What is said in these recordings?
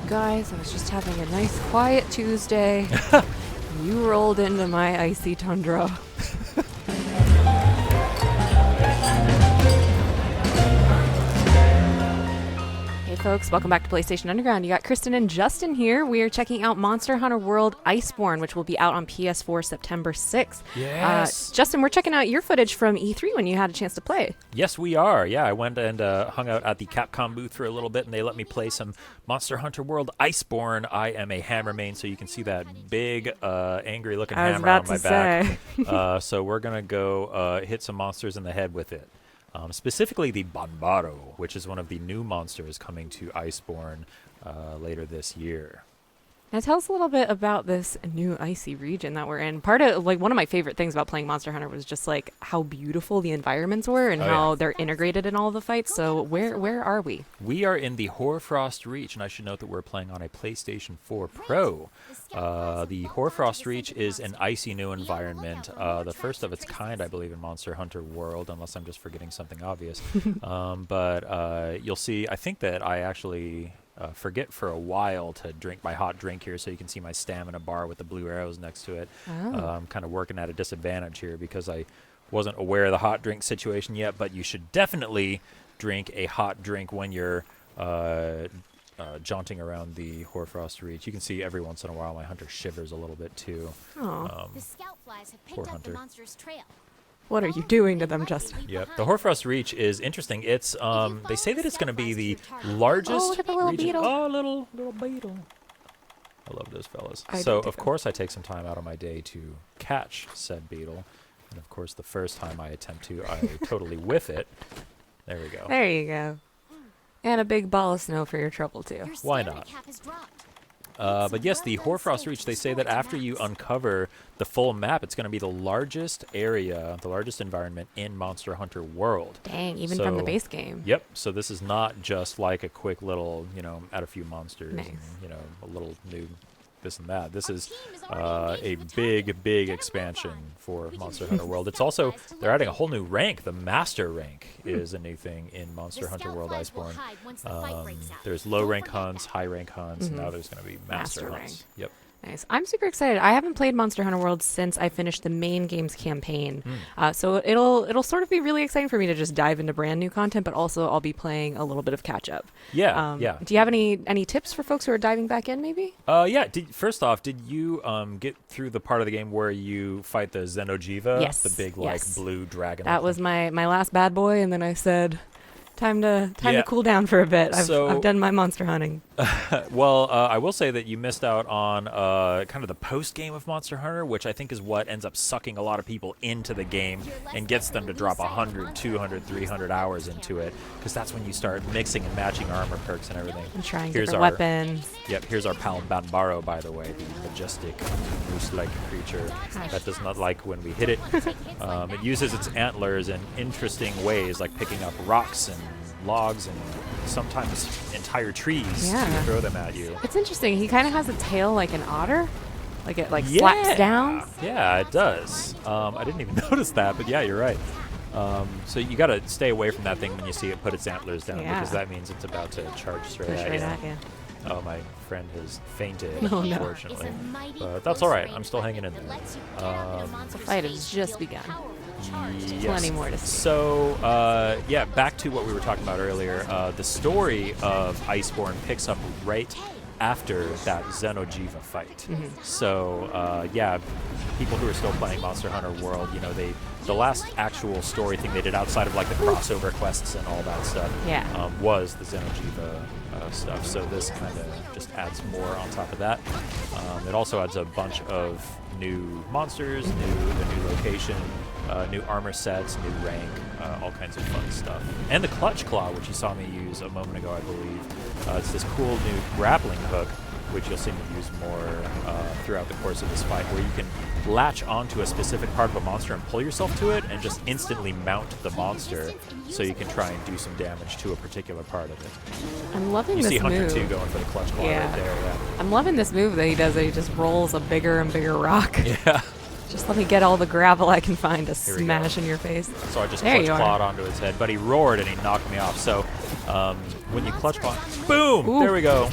Guys, I was just having a nice quiet Tuesday. You rolled into my icy tundra. Hey folks, welcome back to PlayStation Underground. You got Kristen and Justin here. We are checking out Monster Hunter World Iceborne, which will be out on PS4 September 6th. Yes. Justin, we're checking out your footage from E3 when you had a chance to play. Yes, we are. Yeah, I went and hung out at the Capcom booth for a little bit, and they let me play some Monster Hunter World Iceborne. I am a hammer main, so you can see that big, angry-looking hammer on my back. So we're going to go hit some monsters in the head with it. Specifically the Banbaro, which is one of the new monsters coming to Iceborne later this year. Now tell us a little bit about this new icy region that we're in. Part of, one of my favorite things about playing Monster Hunter was just, how beautiful the environments were and how they're integrated in all the fights. So where are we? We are in the Hoarfrost Reach, and I should note that we're playing on a PlayStation 4 Pro. The Hoarfrost Reach is an icy new environment, the first of its kind, I believe, in Monster Hunter World, unless I'm just forgetting something obvious. But you'll see, I think that I actually... forget for a while to drink my hot drink here, so you can see my stamina bar with the blue arrows next to it. I'm kind of working at a disadvantage here because I wasn't aware of the hot drink situation yet, but you should definitely drink a hot drink when you're jaunting around the Hoarfrost Reach. You can see every once in a while my hunter shivers a little bit too. The scout flies have picked poor up hunter. the monster's trail. What are you doing to them, Justin? Yep, the Hoarfrost Reach is interesting. It's they say that it's going to be the largest look at the little region. beetle. Oh, little beetle. I love those fellas. So of course I take some time out of my day to catch said beetle, and of course the first time I attempt to, I totally whiff it. There we go. There you go. And a big ball of snow for your trouble, too. Why not? But yes, the Hoarfrost Reach, they say that after you uncover the full map, it's going to be the largest area, the largest environment in Monster Hunter World. Dang, even from the base game. Yep, so this is not just like a quick little, add a few monsters Nice. and, a little new this and that. This is a big expansion for Monster Hunter World. It's also, they're adding a whole new rank. The Master rank is a new thing in Monster Hunter World Iceborne. There's low rank hunts, high rank hunts, and now there's going to be Master hunts. rank. Yep. Nice. I'm super excited. I haven't played Monster Hunter World since I finished the main game's campaign. So it'll sort of be really exciting for me to just dive into brand new content, but also I'll be playing a little bit of catch up. Yeah, Do you have any tips for folks who are diving back in, maybe? Yeah. First off, did you get through the part of the game where you fight the Xenojiva? Yes. The big, blue dragon. That was my last bad boy, and then I said, time to cool down for a bit. I've done my monster hunting. Well, I will say that you missed out on kind of the post-game of Monster Hunter, which I think is what ends up sucking a lot of people into the game and gets them to drop 100, 200, 300 hours into it, because that's when you start mixing and matching armor perks and everything. And trying different weapons. Yep, here's our pal Banbaro, by the way, the majestic moose-like creature that does not like when we hit it. It uses its antlers in interesting ways, like picking up rocks and logs and sometimes entire trees to throw them at you. It's interesting. He kind of has a tail like an otter. Like it slaps down. Yeah, it does. I didn't even notice that, but yeah, you're right. So you got to stay away from that thing when you see it put its antlers down, because that means it's about to charge straight at you. Oh, my friend has fainted, unfortunately. But that's all right. I'm still hanging in there. The fight has just begun. Yes. Plenty more to see. So, back to what we were talking about earlier. The story of Iceborne picks up right after that Xenojiva fight. So, people who are still playing Monster Hunter World, the last actual story thing they did outside of the crossover quests and all that stuff was the Xenojiva stuff. So this kind of just adds more on top of that. It also adds a bunch of new monsters, the new location, new armor sets, new rank, all kinds of fun stuff. And the Clutch Claw, which you saw me use a moment ago, I believe. It's this cool new grappling hook, which you'll see me use more throughout the course of this fight, where you can latch onto a specific part of a monster and pull yourself to it and just instantly mount the monster, so you can try and do some damage to a particular part of it. I'm loving this move. You see Hunter 2 going for the Clutch Claw right there. Yeah. I'm loving this move that he does. That he just rolls a bigger and bigger rock. Yeah. Just let me get all the gravel I can find to Here we smash go. in your face. So I just There clutch you are. clawed onto his head, but he roared and he knocked me off. So when you clutch claw, boom! Ooh. There we go.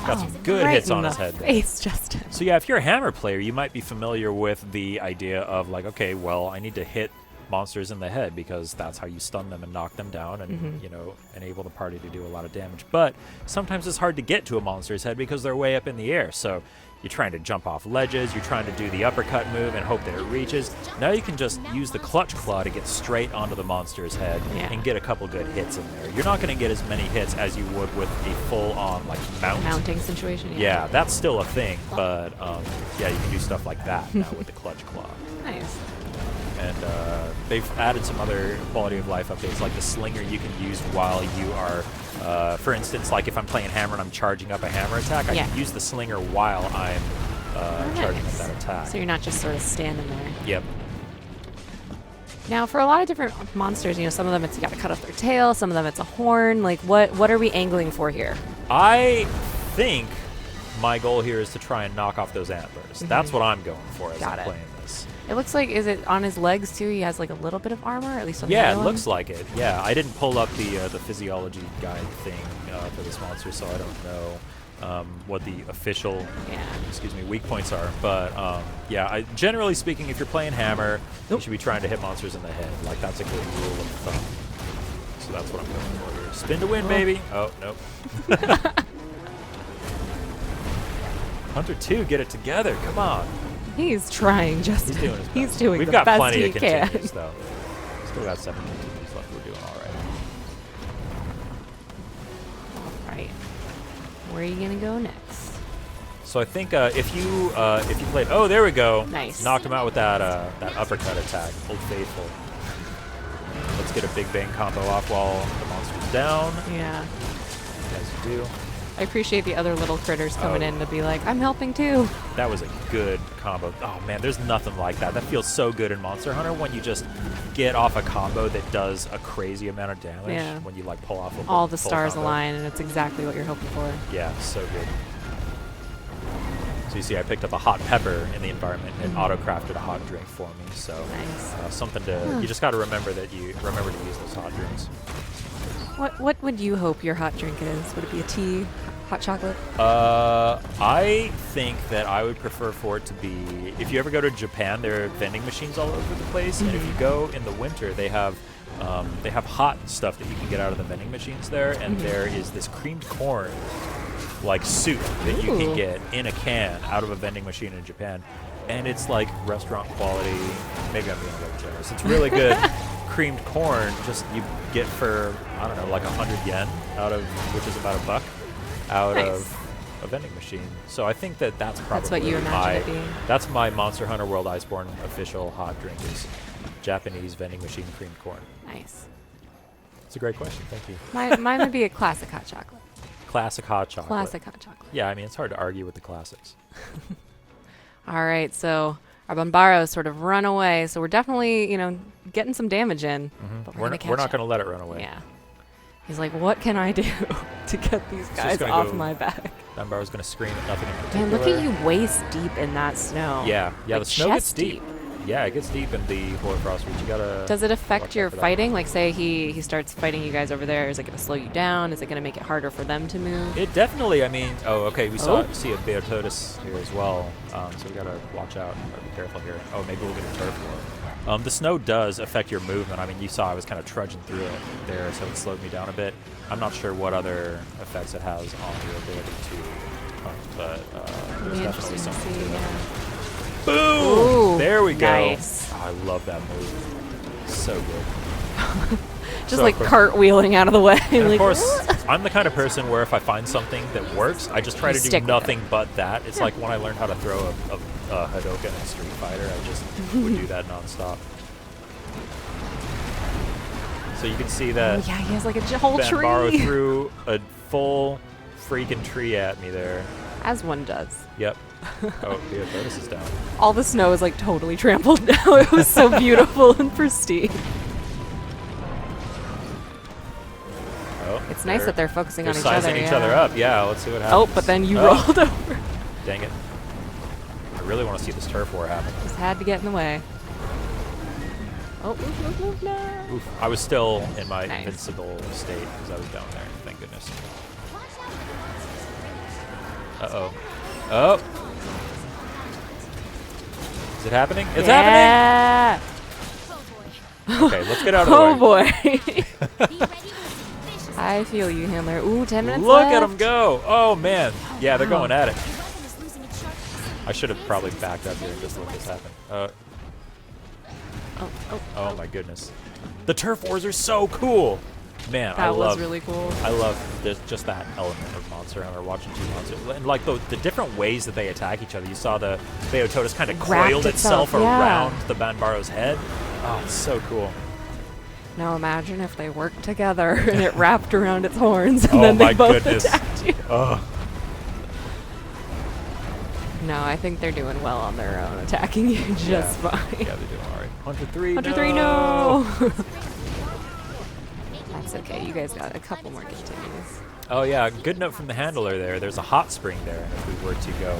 Got some good right hits in on the his head. There. face, Justin. So yeah, if you're a hammer player, you might be familiar with the idea of like, okay, well, I need to hit monsters in the head because that's how you stun them and knock them down and you know, enable the party to do a lot of damage. But sometimes it's hard to get to a monster's head because they're way up in the air. So you're trying to jump off ledges, you're trying to do the uppercut move and hope that it reaches. Now you can just use the clutch claw to get straight onto the monster's head and get a couple good hits in there. You're not going to get as many hits as you would with a full-on like Mounting situation. Yeah, that's still a thing, but yeah, you can do stuff like that now with the clutch claw. Nice. And they've added some other quality of life updates, like the slinger you can use while you are, for instance, like if I'm playing hammer and I'm charging up a hammer attack, I can use the slinger while I'm charging up that attack. So you're not just sort of standing there. Yep. Now, for a lot of different monsters, you know, some of them it's you got to cut off their tail, some of them it's a horn. Like, what are we angling for here? I think my goal here is to try and knock off those antlers. That's what I'm going for as I'm playing this. It looks like, is it on his legs too? He has like a little bit of armor, at least on the Yeah, other it one? looks like it. Yeah, I didn't pull up the physiology guide thing for this monster, so I don't know what the official weak points are. But yeah, generally speaking, if you're playing hammer, you should be trying to hit monsters in the head. Like that's a good rule of thumb. So that's what I'm going for here. Spin to win, baby. Oh nope. Hunter 2, get it together. Come on. He's trying, Justin. He's doing his best. He's doing We've the got best plenty he of can. continues, though. Still got 7 continues left. We're doing all right. All right. Where are you gonna go next? So I think if you played, oh, there we go. Nice. Knocked him out with that that uppercut attack. Old Faithful. Let's get a big bang combo off while the monster's down. Yeah. As you do. I appreciate the other little critters coming in to be like, I'm helping too. That was a good combo. Oh man, there's nothing like that. That feels so good in Monster Hunter when you just get off a combo that does a crazy amount of damage. Yeah. When you like pull off a All the full stars combo. align, and it's exactly what you're hoping for. Yeah, so good. So you see I picked up a hot pepper in the environment and it auto-crafted a hot drink for me. So Nice. something to, you just got to remember that you remember to use those hot drinks. What would you hope your hot drink is? Would it be a tea, hot chocolate? I think that I would prefer for it to be, if you ever go to Japan, there are vending machines all over the place, and if you go in the winter, they have hot stuff that you can get out of the vending machines there, and there is this creamed corn like soup that you can get in a can out of a vending machine in Japan, and it's like restaurant quality. Maybe I'm being a little generous. It's really good. Creamed corn, just you get for, I don't know, like 100 yen out of, which is about $1 out of a vending machine. So I think that that's probably That's what you imagine it being. That's my Monster Hunter World Iceborne official hot drink is Japanese vending machine creamed corn. Nice. It's a great question. Thank you. Mine would be a classic hot chocolate. Classic hot chocolate. Classic hot chocolate. Yeah, I mean, it's hard to argue with the classics. All right, so our Banbaro sort of run away, so we're definitely, you know, getting some damage in. But We're not going to let it run away. Yeah. He's like, what can I do to get these guys gonna off go- my back? Banbaro's going to scream at nothing in particular. Man, look at you waist deep in that snow. Yeah, Like the snow gets chest deep. Yeah, it gets deep in the Hoarfrost Reach. You gotta. Does it affect watch out your for that. fighting? Like, say he starts fighting you guys over there. Is it going to slow you down? Is it going to make it harder for them to move? It definitely. I mean, okay. We see a Beartodus here as well, so we gotta watch out. Gotta be careful here. Oh, maybe we'll get a turf war. The snow does affect your movement. I mean, you saw I was kind of trudging through it there, so it slowed me down a bit. I'm not sure what other effects it has on your ability to hunt, but It'll there's be definitely interesting to something see. to it. Yeah. Boom! Ooh, There we go. nice. Oh, I love that move. So good. Just So, like of course- cartwheeling out of the way. And like, of course, I'm the kind of person where if I find something that works, I just try You to stick do with nothing but that. It's like when I learned how to throw a Hadoken in Street Fighter, I just would do that nonstop. So you can see that yeah, he has like a whole Banbaro tree. threw a full freaking tree at me there. As one does. Yep. Oh, yeah, Lotus is down. All the snow is like totally trampled now. It was so beautiful and pristine. Oh, It's nice that they're focusing on each sizing other. each yeah. other up. Yeah, let's see what happens. Oh, but then you rolled over. Dang it. I really want to see this turf war happen. Just had to get in the way. Oh, no. Oof. I was still in my Nice. invincible state because I was down there. Thank goodness. Uh-oh. Oh. Is it happening? It's happening! Okay, let's get out of the way. Oh boy. Be ready for some vicious I feel you, handler. Ooh, 10 minutes Look left. at them go. Oh, man. Yeah, they're Wow. going at it. Your weapon is losing its sharpness. I should have probably backed up here and just let this happen. Oh my goodness. The turf wars are so cool. Man, I That was love really cool. I love just that element of Monster Hunter, watching two monsters. And like the different ways that they attack each other. You saw the Beototus kind of Wrapped coiled itself itself, yeah. around the Banbaro's head. Oh, it's so cool. Now imagine if they worked together and it wrapped around its horns and Oh then they my both goodness. attacked you. Oh. No, I think they're doing well on their own, attacking you just Yeah. fine. Yeah, they're doing all right. 103, 103, no! That's okay, you guys got a couple more continues. Oh yeah, good note from the handler there. There's a hot spring there, and if we were to go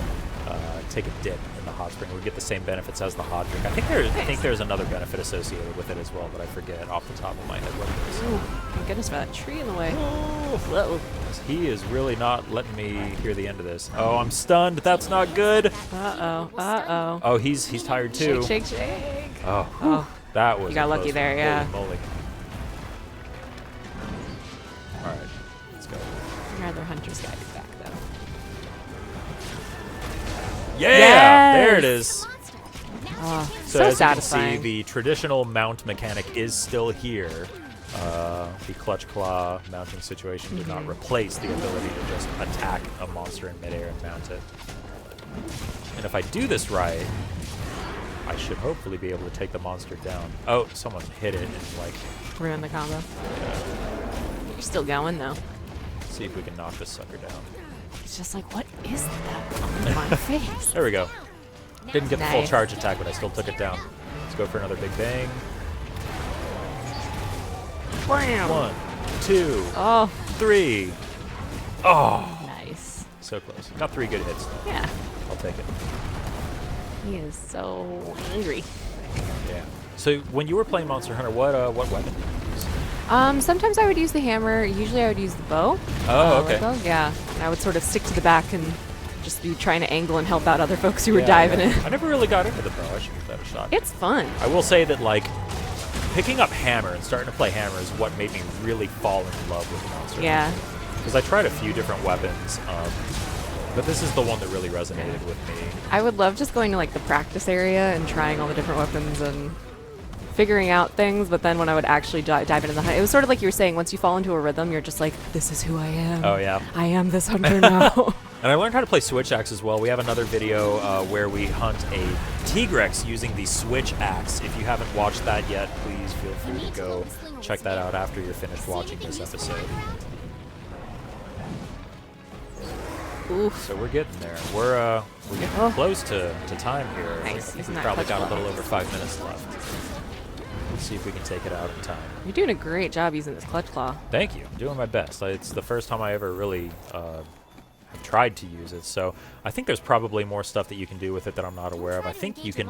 take a dip in the hot spring, we'd get the same benefits as the hot drink. I think there's another benefit associated with it as well, but I forget off the top of my head what it is. Ooh, thank goodness for that tree in the way. Whoa. He is really not letting me hear the end of this. Oh, I'm stunned. That's not good. Uh-oh, uh-oh. Oh, he's tired too. Shake, shake, shake. Oh, Oh, that was you got a lucky close there, one. yeah. Holy moly. All right, let's go. I'd rather Hunter's got your back, though. Yeah, Yes! there it is. monster. Oh, Now So so as you can see, satisfying. the traditional mount mechanic is still here. The clutch claw mounting situation did not replace the ability to just attack a monster in midair and mount it. And if I do this right, I should hopefully be able to take the monster down. Oh, someone hit it and like, Ruin the combo. You're still going, though. see if we can knock this sucker down. It's just like, what is that on my face? There we go. Didn't get the full Nice. charge attack, but I still took it down. Let's go for another big bang. Bam! 1, 2, Oh, 3. Oh, nice. so close. Got 3 good hits. Yeah, I'll take it. he is so angry. Yeah. So when you were playing Monster Hunter, what weapon did you use? Sometimes I would use the hammer. Usually I would use the bow. Oh, Like okay. bow, yeah. And I would sort of stick to the back and just be trying to angle and help out other folks who were Yeah, diving yeah. in. I never really got into the bow. I should give that a shot. It's fun. I will say that like picking up hammer and starting to play hammer is what made me really fall in love with Monster Yeah. Because I tried a few different weapons, but this is the one that really resonated with me. I would love just going to like the practice area and trying all the different weapons and figuring out things, but then when I would actually dive into the hunt, it was sort of like you were saying, once you fall into a rhythm, you're just like, this is who I am. Oh yeah. I am this hunter now. And I learned how to play switch axe as well. We have another video where we hunt a Tigrex using the switch axe. If you haven't watched that yet, please feel free to go check that out after you're finished watching this episode. Oof. So we're getting there. We're getting Oh. close to time here. I Nice. think Using we've that probably clutch got a claw. little over 5 minutes left. Let's see if we can take it out in time. You're doing a great job using this clutch claw. Thank you. I'm doing my best. It's the first time I ever really have tried to use it, so I think there's probably more stuff that you can do with it that I'm not aware of. I think you can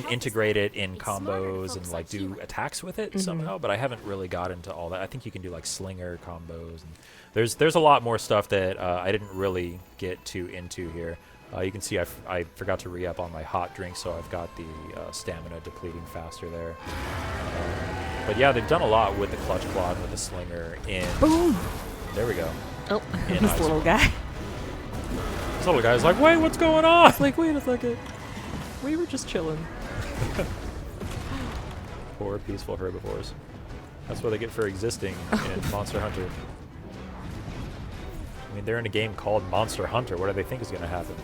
integrate it in combos and like do attacks with it somehow, but I haven't really got into all that. I think you can do like slinger combos, and there's a lot more stuff that I didn't really get too into here. You can see I forgot to re-up on my hot drink, so I've got the stamina depleting faster there. But yeah, they've done a lot with the clutch claw and with the slinger in. Boom! There we go. Oh, In this ice. little guy. This little guy's like, wait, what's going on? It's like, wait a second. We were just chilling. Poor peaceful herbivores. That's what they get for existing in Monster Hunter. I mean, they're in a game called Monster Hunter. What do they think is going to happen?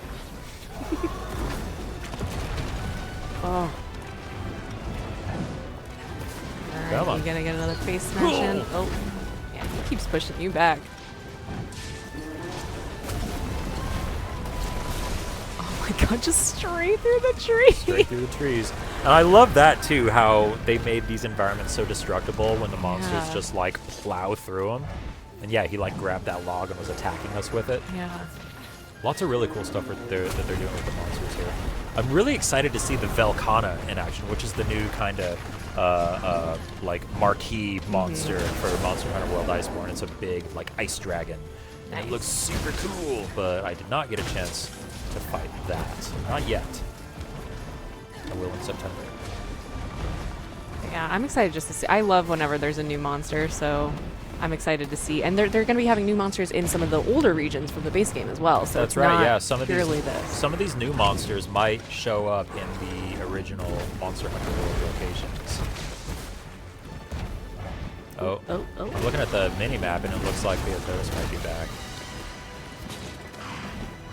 Oh. Alright, Come on. you gonna get another face smash in? Oh. Yeah, he keeps pushing you back. Oh my god, just straight through the tree! Straight through the trees. And I love that, too, how they made these environments so destructible when the monsters Yeah. just, like, plow through them. And yeah, he, like, grabbed that log and was attacking us with it. Yeah. Lots of really cool stuff that they're doing with the monsters here. I'm really excited to see the Velkhana in action, which is the new kind of like marquee monster for Monster Hunter World Iceborne. It's a big like ice dragon. And Nice. it looks super cool, but I did not get a chance to fight that. Not yet. I will in September. Yeah, I'm excited just to see. I love whenever there's a new monster, so I'm excited to see. And they're going to be having new monsters in some of the older regions from the base game as well. So That's it's right. not Yeah, some of these new monsters might show up in the original Monster Hunter World locations. Oh, Oh. I'm looking at the mini map and it looks like the Athos might be back.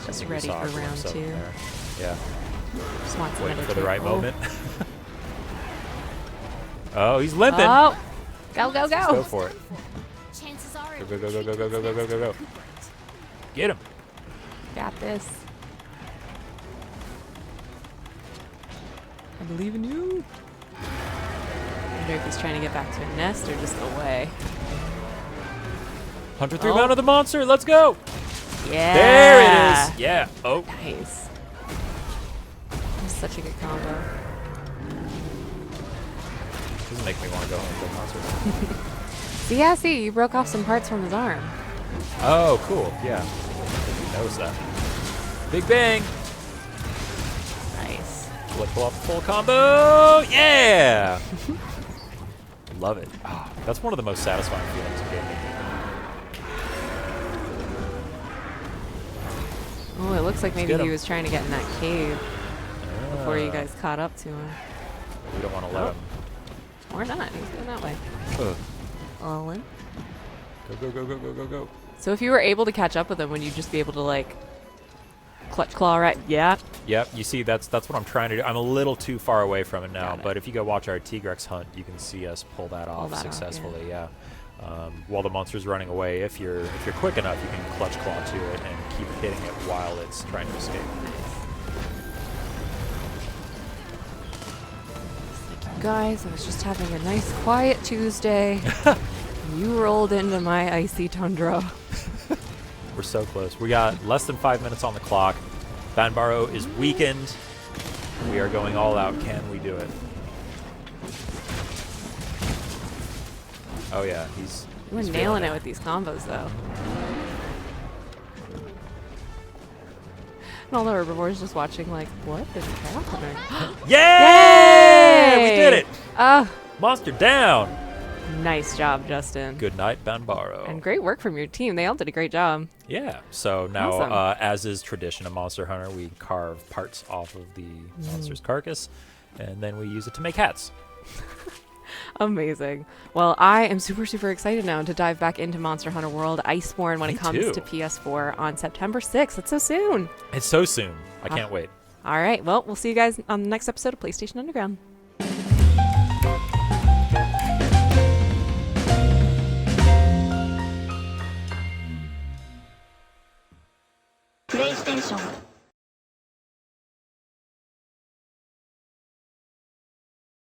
Just I think we ready saw for a glimpse round of 2. him there. Yeah, Just want some waiting for the right entertainment. moment. Oh, he's limping. Oh, go, go, Let's go go. for it. Chances are Go, go, go, go, go, go, go, go, go, go. Get him. Got this. I believe in you. I wonder if he's trying to get back to a nest or just away. Hunter 3 Oh. mount of the monster. Let's go. Yeah. There it is. Yeah. Oh. Nice. That's such a good combo. Doesn't make me want to go home with the monster. See, you broke off some parts from his arm. Oh, cool. Yeah. He knows that. Big bang. Nice. Let's pull off the full combo. Yeah. Love it. Oh, that's one of the most satisfying feelings of gaming. Oh, it looks like maybe get he him. was trying to get in that cave before you Ah, guys caught up to him. We don't want to let him. Or not. He's going that way. Ugh. All in. Go, go, go, go, go, go, go. So if you were able to catch up with him, would you just be able to, like, clutch claw right? Yeah. Yep, you see, that's what I'm trying to do. I'm a little too far away from it now, Got it. but if you go watch our Tigrex hunt, you can see us pull that off that off, yeah. successfully. Yeah. While the monster's running away, if you're quick enough, you can clutch claw to it and keep hitting it while it's trying to escape. Guys, I was just having a nice quiet Tuesday. You rolled into my icy tundra. We're so close. We got less than 5 minutes on the clock. Banbaro is weakened. We are going all out. Can we do it? Oh yeah, he's We're he's nailing feeling it with these combos, though. And all the herbivores just watching, like, what is happening? Yeah! We did it! Oh, Monster down! nice job, Justin. Good night, Banbaro. And great work from your team. They all did a great job. Yeah, so now, Awesome. as is tradition of Monster Hunter, we carve parts off of the monster's carcass, and then we use it to make hats. Amazing. Well, I am super, super excited now to dive back into Monster Hunter World Iceborne when Me it comes too. to PS4 on September 6th. That's so soon. It's so soon. I can't wait. All right. Well, we'll see you guys on the next episode of PlayStation Underground. PlayStation